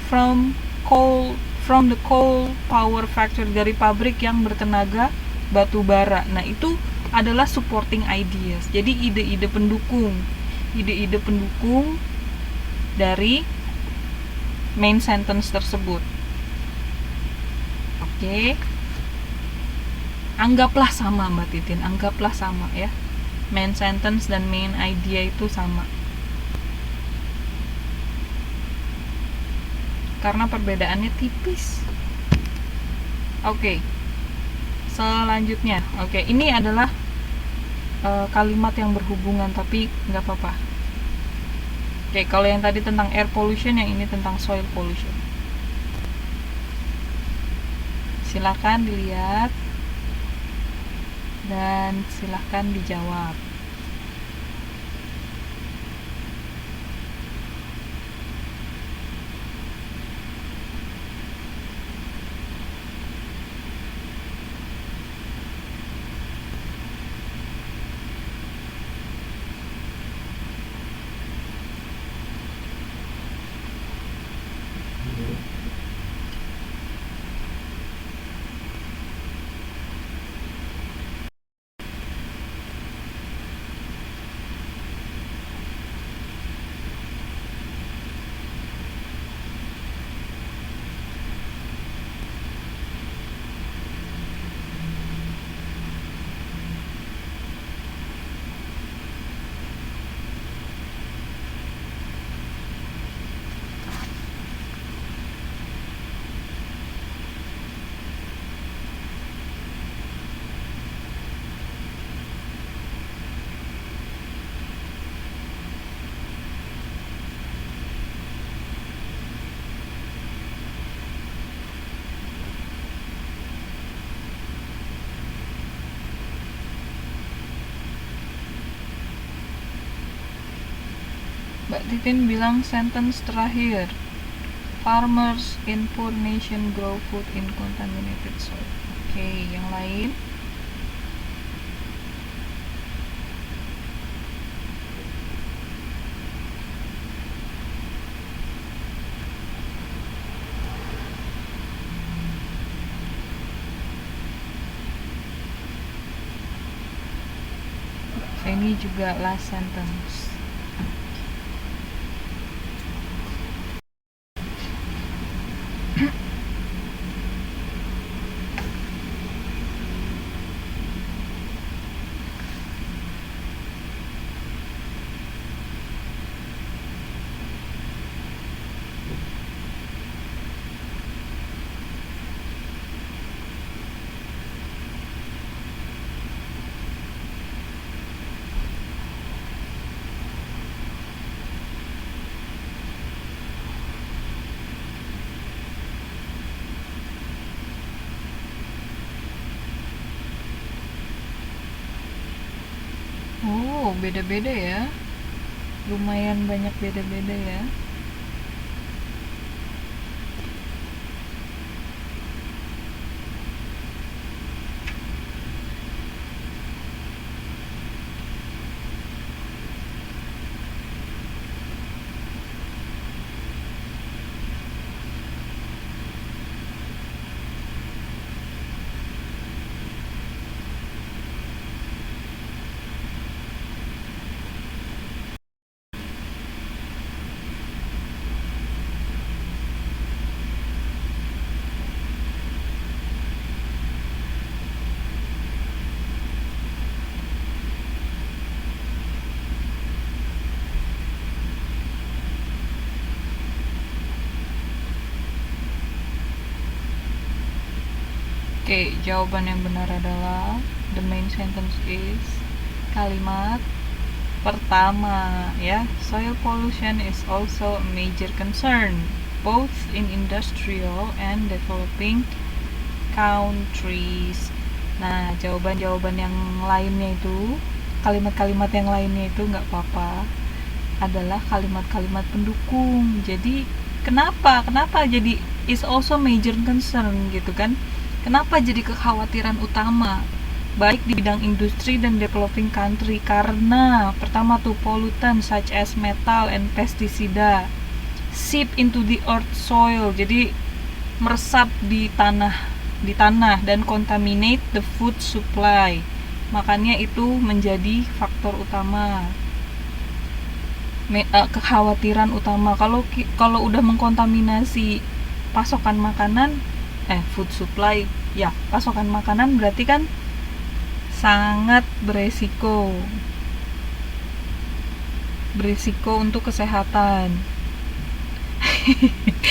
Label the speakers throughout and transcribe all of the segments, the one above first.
Speaker 1: from the coal power factory, dari pabrik yang bertenaga batu bara. Nah, itu adalah supporting ideas. Jadi ide-ide pendukung dari main sentence tersebut. Oke. Anggaplah sama Mbak Titin, anggaplah sama ya. Main sentence dan main idea itu sama. Karena perbedaannya tipis. Oke. Selanjutnya, oke, ini adalah kalimat yang berhubungan tapi nggak apa-apa. Oke, kalau yang tadi tentang air pollution, yang ini tentang soil pollution. Silakan dilihat dan silakan dijawab. Mbak Titin bilang sentence terakhir, farmers in poor nation grow food in contaminated soil. Oke, yang lain? Ini juga last sentence. Oh, beda-beda ya. Lumayan banyak beda-beda ya. Oke, jawaban yang benar adalah the main sentence is kalimat pertama ya. Soil pollution is also a major concern both in industrial and developing countries. Nah, jawaban-jawaban yang lainnya itu, kalimat-kalimat yang lainnya itu nggak apa-apa, adalah kalimat-kalimat pendukung. Jadi kenapa jadi is also major concern gitu kan? Kenapa jadi kekhawatiran utama baik di bidang industri dan developing country? Karena pertama tuh pollutant such as metal and pesticida seep into the earth soil, jadi meresap di tanah dan contaminate the food supply. Makanya itu menjadi faktor utama, kekhawatiran utama. Kalau udah mengkontaminasi pasokan makanan, food supply, ya pasokan makanan, berarti kan sangat beresiko untuk kesehatan.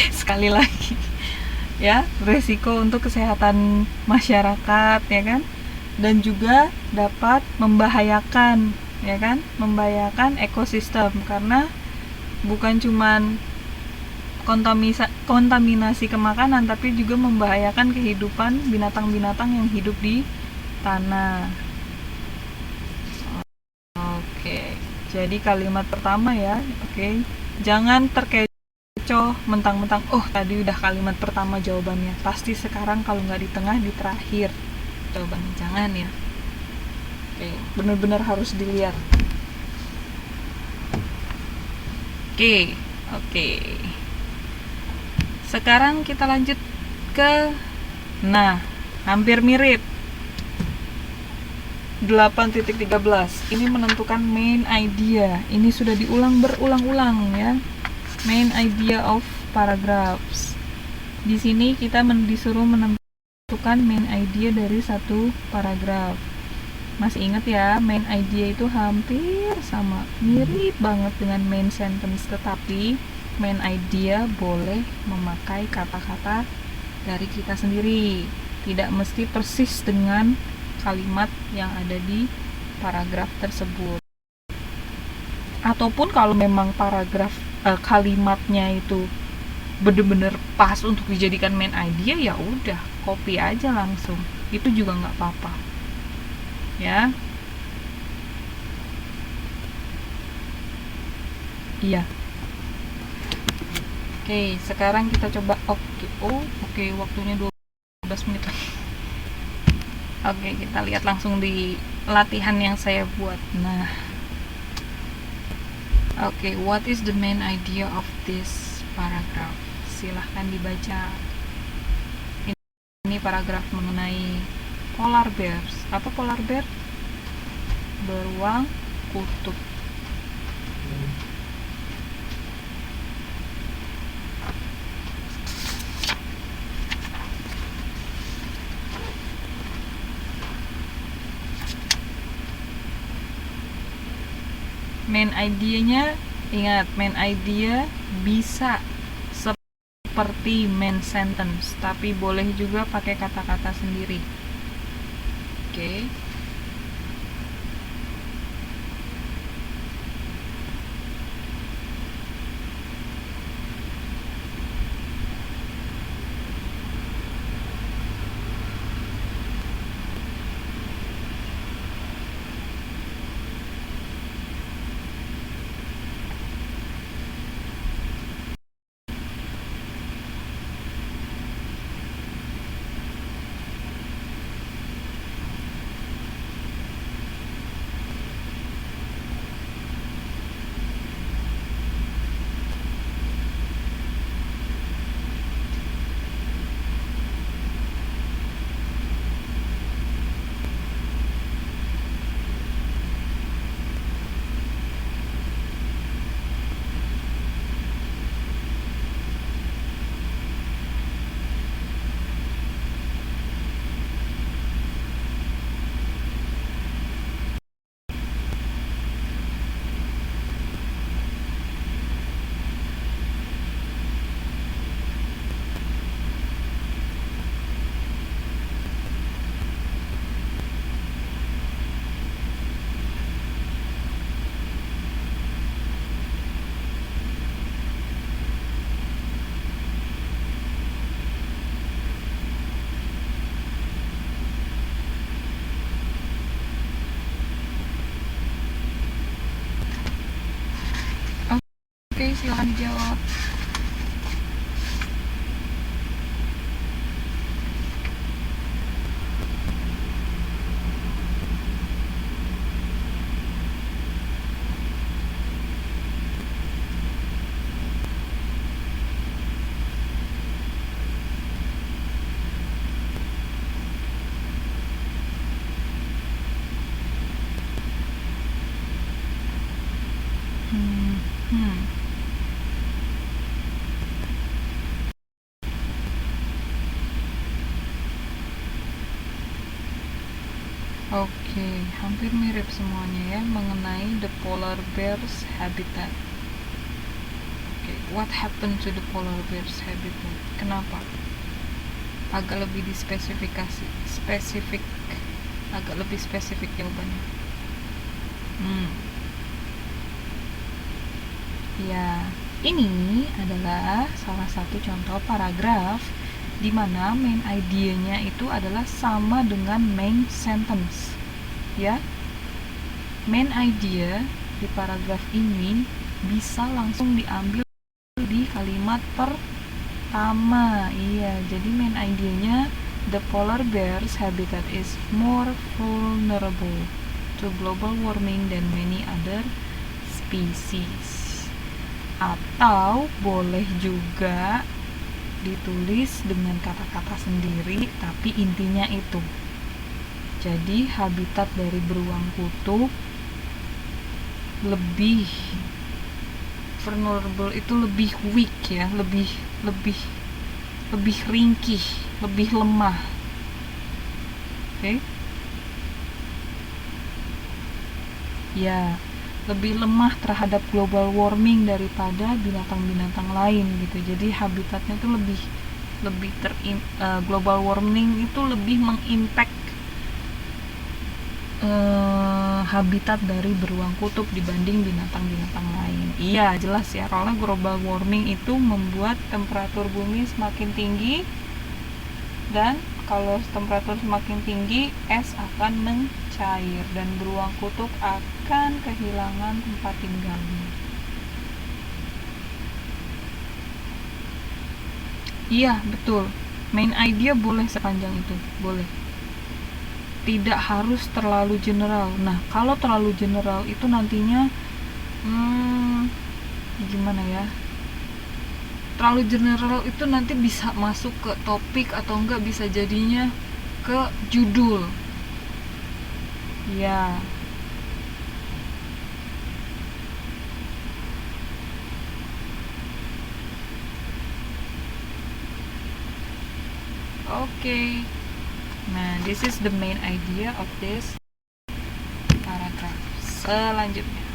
Speaker 1: Sekali lagi ya, beresiko untuk kesehatan masyarakat, ya kan, dan juga dapat membahayakan, ya kan, membahayakan ekosistem, karena bukan cuman kontaminasi ke makanan, tapi juga membahayakan kehidupan binatang-binatang yang hidup di tanah. Oke, jadi kalimat pertama ya. Oke, jangan terkecoh mentang-mentang tadi udah kalimat pertama jawabannya, pasti sekarang kalau nggak di tengah, di terakhir jawabannya. Jangan ya. Oke, benar-benar harus dilihat. Oke. Sekarang kita lanjut ke hampir mirip 8.13. Ini menentukan main idea. Ini sudah diulang berulang-ulang ya. Main idea of paragraphs. Di sini kita disuruh menentukan main idea dari satu paragraf. Masih ingat ya, main idea itu hampir sama, mirip banget dengan main sentence, tetapi main idea boleh memakai kata-kata dari kita sendiri, tidak mesti persis dengan kalimat yang ada di paragraf tersebut. Ataupun kalau memang kalimatnya itu bener-bener pas untuk dijadikan main idea, ya udah copy aja langsung, itu juga nggak apa-apa ya. Iya. Oke, sekarang kita coba. Oke, waktunya 12 menit lagi. Oke, kita lihat langsung di latihan yang saya buat. Oke, what is the main idea of this paragraph? Silahkan dibaca. Ini paragraf mengenai polar bears. Apa polar bear? Beruang kutub. Main idenya, ingat, main idea bisa seperti main sentence, tapi boleh juga pakai kata-kata sendiri. Oke. Oke, silakan dijawab. Oke, hampir mirip semuanya ya mengenai the polar bear's habitat. Oke, what happened to the polar bear's habitat? Kenapa? Agak lebih agak lebih spesifik jawabannya. Ya, ini adalah salah satu contoh paragraf di mana main idea-nya itu adalah sama dengan main sentence. Ya, main idea di paragraf ini bisa langsung diambil di kalimat pertama. Iya, jadi main idea-nya the polar bear's habitat is more vulnerable to global warming than many other species. Atau boleh juga ditulis dengan kata-kata sendiri, tapi intinya itu. Jadi habitat dari beruang kutub lebih vulnerable, itu lebih weak ya, lebih ringkih, lebih lemah. Oke? Ya, lebih lemah terhadap global warming daripada binatang-binatang lain gitu. Jadi habitatnya itu lebih global warming itu lebih mengimpact habitat dari beruang kutub dibanding binatang-binatang lain. Iya, jelas ya, karena global warming itu membuat temperatur bumi semakin tinggi, dan kalau temperatur semakin tinggi, es akan mencair dan beruang kutub akan kehilangan tempat tinggalnya. Iya, betul. Main idea boleh sepanjang itu, boleh. Tidak harus terlalu general. Nah, kalau terlalu general itu nantinya gimana ya? Terlalu general itu nanti bisa masuk ke topik atau enggak bisa jadinya ke judul. Ya. Oke. Nah, this is the main idea of this paragraph. Selanjutnya,